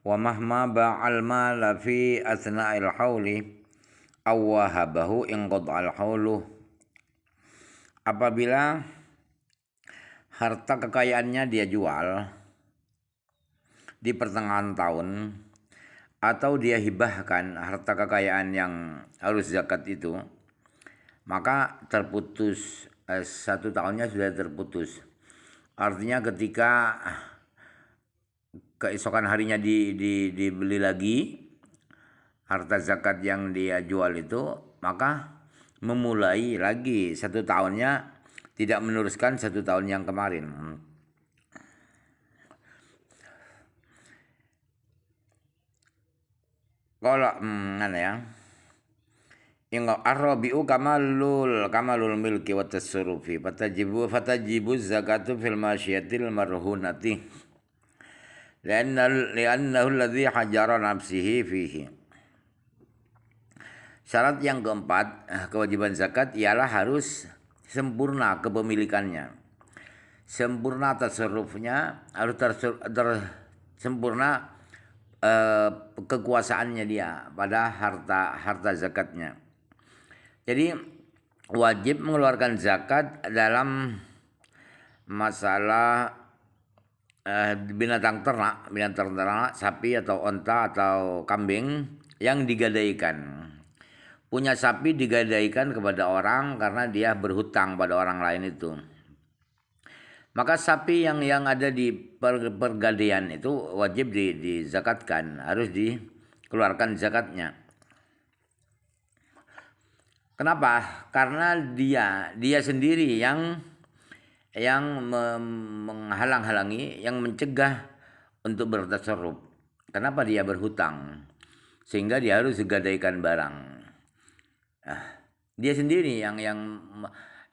wa mahma ba'al mala fi athna'il hauli aw wahabahu in qad'al haulu. Apabila harta kekayaannya dia jual di pertengahan tahun atau dia hibahkan harta kekayaan yang harus zakat itu, maka terputus, 1 tahunnya sudah terputus. Artinya ketika keesokan harinya dibeli lagi harta zakat yang dia jual itu, maka memulai lagi 1 tahunnya, tidak meneruskan 1 tahun yang kemarin. Kalau mana ya? Yang ar-rabi'u kamalul milki wa tasarrufi fatajibu zakatu fil masyiatil marhunati li'annahu alladhi hajara nafsihi fihi. Syarat yang keempat, kewajiban zakat ialah harus sempurna kepemilikannya. Sempurna tasarrufnya, harus sempurna kekuasaannya dia pada harta zakatnya. Jadi wajib mengeluarkan zakat dalam masalah binatang ternak, sapi atau onta atau kambing yang digadaikan. Punya sapi digadaikan kepada orang karena dia berhutang pada orang lain itu. Maka sapi yang ada di pergadaian itu wajib dizakatkan, harus dikeluarkan zakatnya. Kenapa? Karena dia sendiri yang menghalang-halangi, yang mencegah untuk bertasarruf. Kenapa dia berhutang? Sehingga dia harus digadaikan barang. Dia sendiri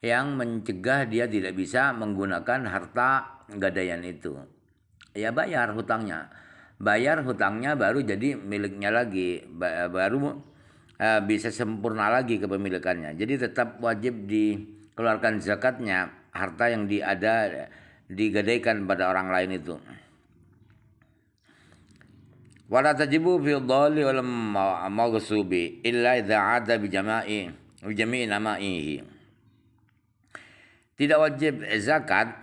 yang mencegah dia tidak bisa menggunakan harta gadaian itu. Ya bayar hutangnya. Bayar hutangnya baru jadi miliknya lagi. Baru bisa sempurna lagi kepemilikannya. Jadi tetap wajib dikeluarkan zakatnya harta yang digadaikan pada orang lain itu. Wala tajibu fi dhalli wal maghsubi illa idza 'ada bi jami'i nama'ihi. Tidak wajib zakat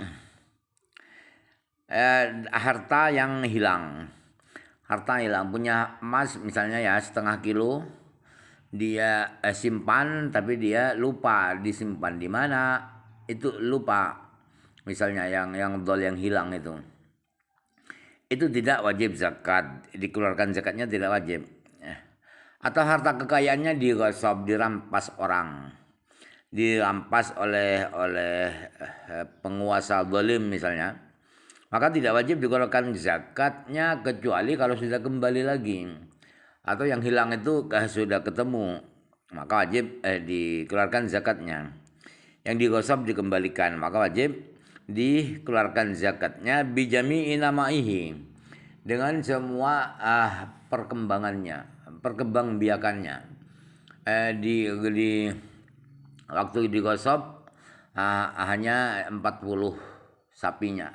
harta yang hilang. Harta hilang, punya emas misalnya ya 0,5 kilo, dia simpan tapi dia lupa disimpan di mana, itu lupa. Misalnya yang dhol yang hilang itu tidak wajib zakat, dikeluarkan zakatnya tidak wajib. Atau harta kekayaannya digosok, dirampas orang, dirampas oleh penguasa zalim misalnya, maka tidak wajib dikeluarkan zakatnya kecuali kalau sudah kembali lagi. Atau yang hilang itu sudah ketemu, maka wajib dikeluarkan zakatnya. Yang digosok dikembalikan, maka wajib dikeluarkan zakatnya bijami'i namaihi, dengan semua perkembangbiakannya. Di waktu digosok hanya 40 sapinya,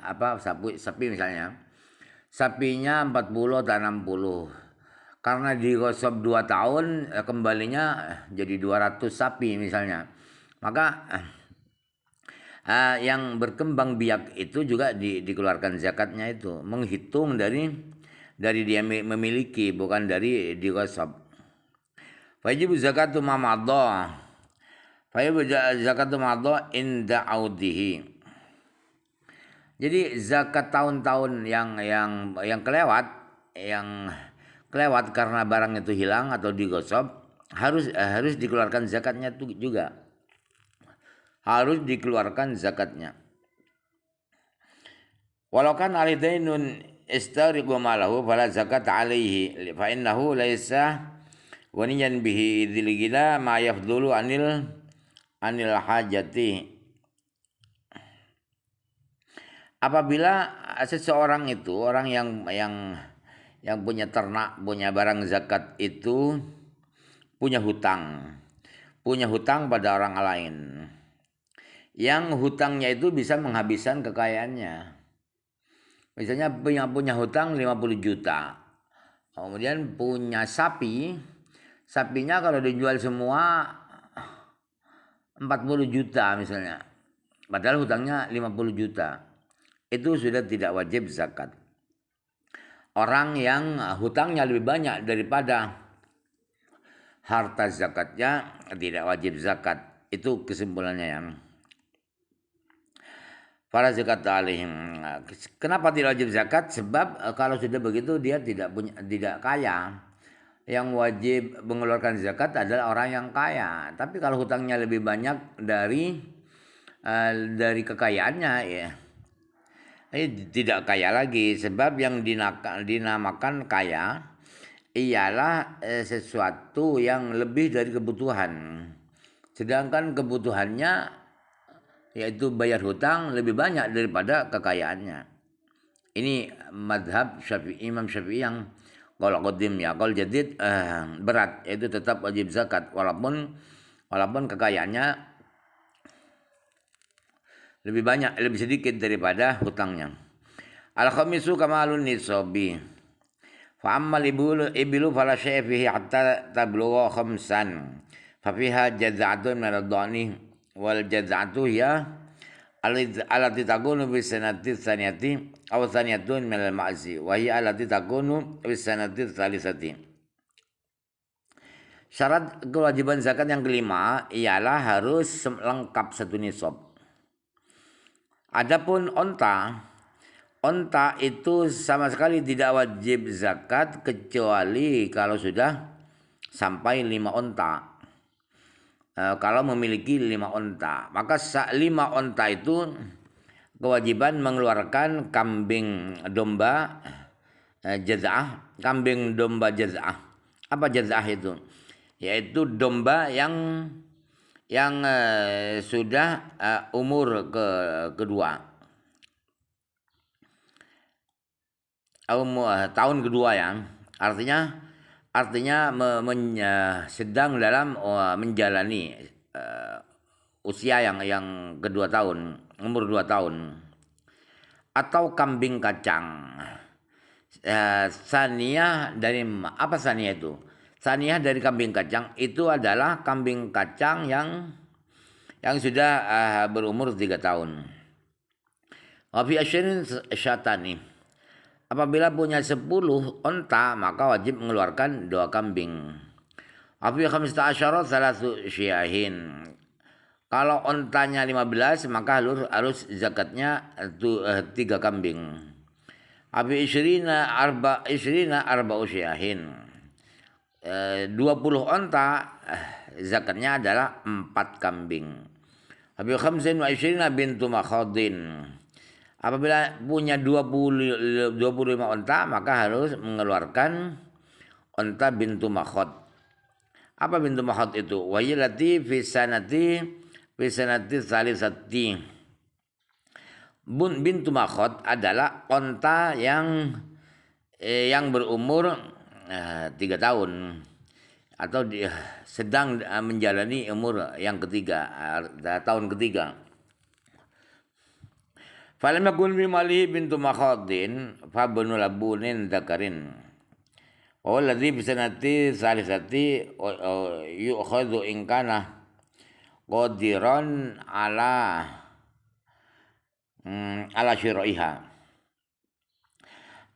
sapi misalnya, sapinya 40 atau 60. Karena digosok 2 tahun, kembalinya jadi 200 sapi misalnya. Maka yang berkembang biak itu juga dikeluarkan zakatnya itu, menghitung dari dia memiliki, bukan dari digosok. Wajib zakatu ma madha. Wajib zakatu madha inda audihi. Jadi zakat tahun-tahun yang kelewat karena barang itu hilang atau digosok, harus dikeluarkan zakatnya itu juga. Harus dikeluarkan zakatnya. Walau kan alidainun istariqu malahu fala zakat alaihi fa innahu laisa waniyan bihi dzil gila ma yafdulu anil hajati. Apabila seseorang itu, orang yang punya ternak, punya barang zakat itu punya hutang pada orang lain, yang hutangnya itu bisa menghabiskan kekayaannya. Misalnya punya hutang 50 juta. Kemudian punya sapi, sapinya kalau dijual semua 40 juta misalnya, padahal hutangnya 50 juta, itu sudah tidak wajib zakat. Orang yang hutangnya lebih banyak daripada harta zakatnya tidak wajib zakat. Itu kesimpulannya yang para zakat alaihim. Kenapa tidak wajib zakat? Sebab kalau sudah begitu dia tidak kaya. Yang wajib mengeluarkan zakat adalah orang yang kaya. Tapi kalau hutangnya lebih banyak dari kekayaannya, ya tidak kaya lagi. Sebab yang dinamakan kaya ialah sesuatu yang lebih dari kebutuhan. Sedangkan kebutuhannya yaitu bayar hutang lebih banyak daripada kekayaannya. Ini madhab Imam Syafi'i yang kalau qadim, ya. Kalau jadid berat, itu tetap wajib zakat walaupun kekayaannya lebih sedikit daripada hutangnya. Al-khamisu kamalun nisabi. Fa ammal ibilu fala syai'a fihi hatta tablugha khamsan. Fa fiha jaz'atun min ad-dhani wal jaz'atu hiya allati takunu bis sanati tsaniyati aw tsaniyatun min al-ma'zi wa hiya allati takunu bis sanati tsalisati. Syarat kewajiban zakat yang kelima ialah harus lengkap satu nisab. Adapun onta itu sama sekali tidak wajib zakat kecuali kalau sudah sampai 5 onta. Kalau memiliki 5 onta, maka 5 onta itu kewajiban mengeluarkan kambing domba jaz'ah, kambing domba jaz'ah. Apa jaz'ah itu? Yaitu domba yang sudah umur kedua, tahun kedua, ya. Artinya sedang dalam menjalani usia yang kedua tahun, umur 2 tahun. Atau kambing kacang. Saniyah dari apa saniyah itu? Saniyah dari kambing kacang itu adalah kambing kacang yang sudah berumur 3 tahun. Wa fi asyrin syatani. Apabila punya 10 onta, maka wajib mengeluarkan 2 kambing. Afi khamsata asyara salasu syiahin. Kalau ontanya 15, maka harus zakatnya 3 kambing. Afi isyrina arba'u syiahin. 20 onta, zakatnya adalah 4 kambing. Afi khamsin wa isyrina bintu makhadin. Apabila punya 25 onta, maka harus mengeluarkan onta bintu makhad. Apa bintu makhad itu? Wayilati fi sanati salisati. Bintu makhad adalah onta yang berumur 3 tahun atau sedang menjalani umur yang ketiga, tahun ketiga. Falam yakun fi malihi bintu makhadin fa banu labunin dzakarin. Wa alladhi bi sanati salisati yu'khadhu in kana qadiran ala syiraiha.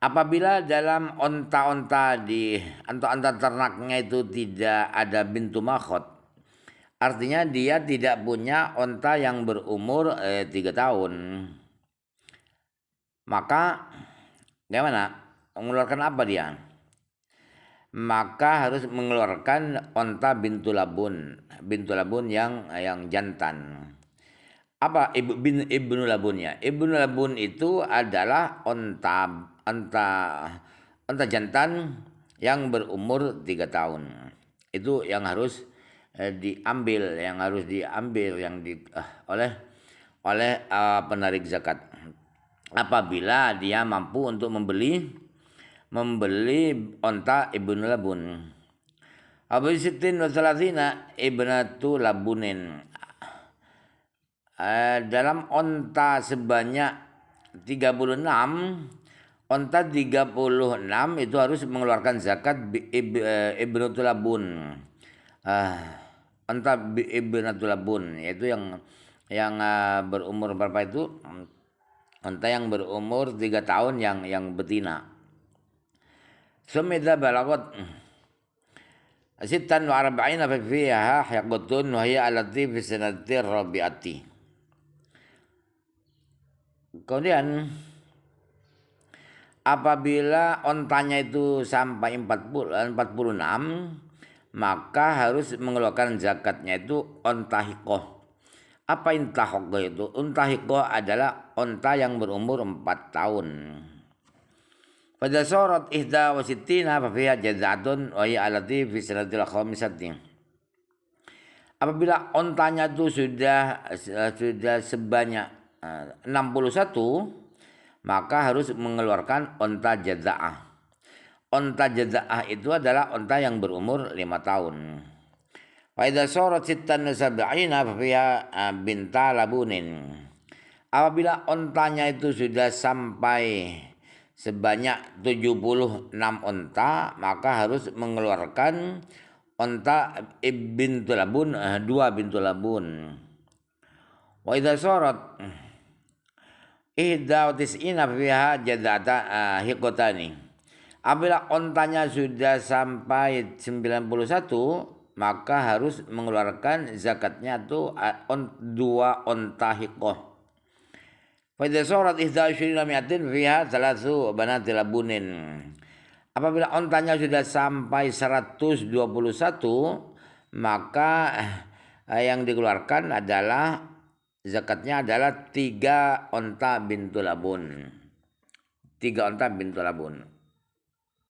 Apabila dalam onta-onta ternaknya itu tidak ada bintu makhad, artinya dia tidak punya onta yang berumur 3 tahun. Maka gimana? Mengeluarkan apa dia? Maka harus mengeluarkan onta bintu labun yang jantan. Apa ibnu labunnya? Ibnu labun itu adalah onta jantan yang berumur 3 tahun. Itu yang harus diambil oleh penarik zakat. Apabila dia mampu untuk membeli onta ibnu labun. Abu Sittin wa Salatina ibnatu labunin. Dalam onta sebanyak 36, Onta 36 itu harus mengeluarkan zakat ibnatul labun. Onta ibnatul labun yaitu yang berumur berapa itu? Onta yang berumur 3 tahun yang betina. Sumida balagot sittan wa arba'ina fa fiha haqatun wa hiya allati fi sanati rabi'ati. Kemudian apabila ontanya itu sampai 46, maka harus mengeluarkan zakatnya itu onta hikoh. Apa onta hikoh itu? Onta hikoh adalah onta yang berumur 4 tahun. Pada sorot ihda wasittina fafiha jazatun wa hiya alati fi sanatil khamisati. Apabila ontanya itu sudah sebanyak 61, maka harus mengeluarkan onta jaza'ah. Onta jaza'ah itu adalah onta yang berumur 5 tahun. Wa idza sarat sittan sab'ina fa fiha binta labunin. Apabila ontanya itu sudah sampai sebanyak 76 onta, maka harus mengeluarkan onta bintul labun, 2 bintul labun. Wa idza sarat ihda wa tis'ina fiha jadzata hiqotani. Apabila ontanya sudah sampai 91, maka harus mengeluarkan zakatnya itu 2 onta hiqoh. Fa idza sarat ihda wa mi'atin fiha 3 banatil labunin. Apabila ontanya sudah sampai 121, maka yang dikeluarkan adalah zakatnya adalah 3 onta bintul labun. 3 onta bintul labun.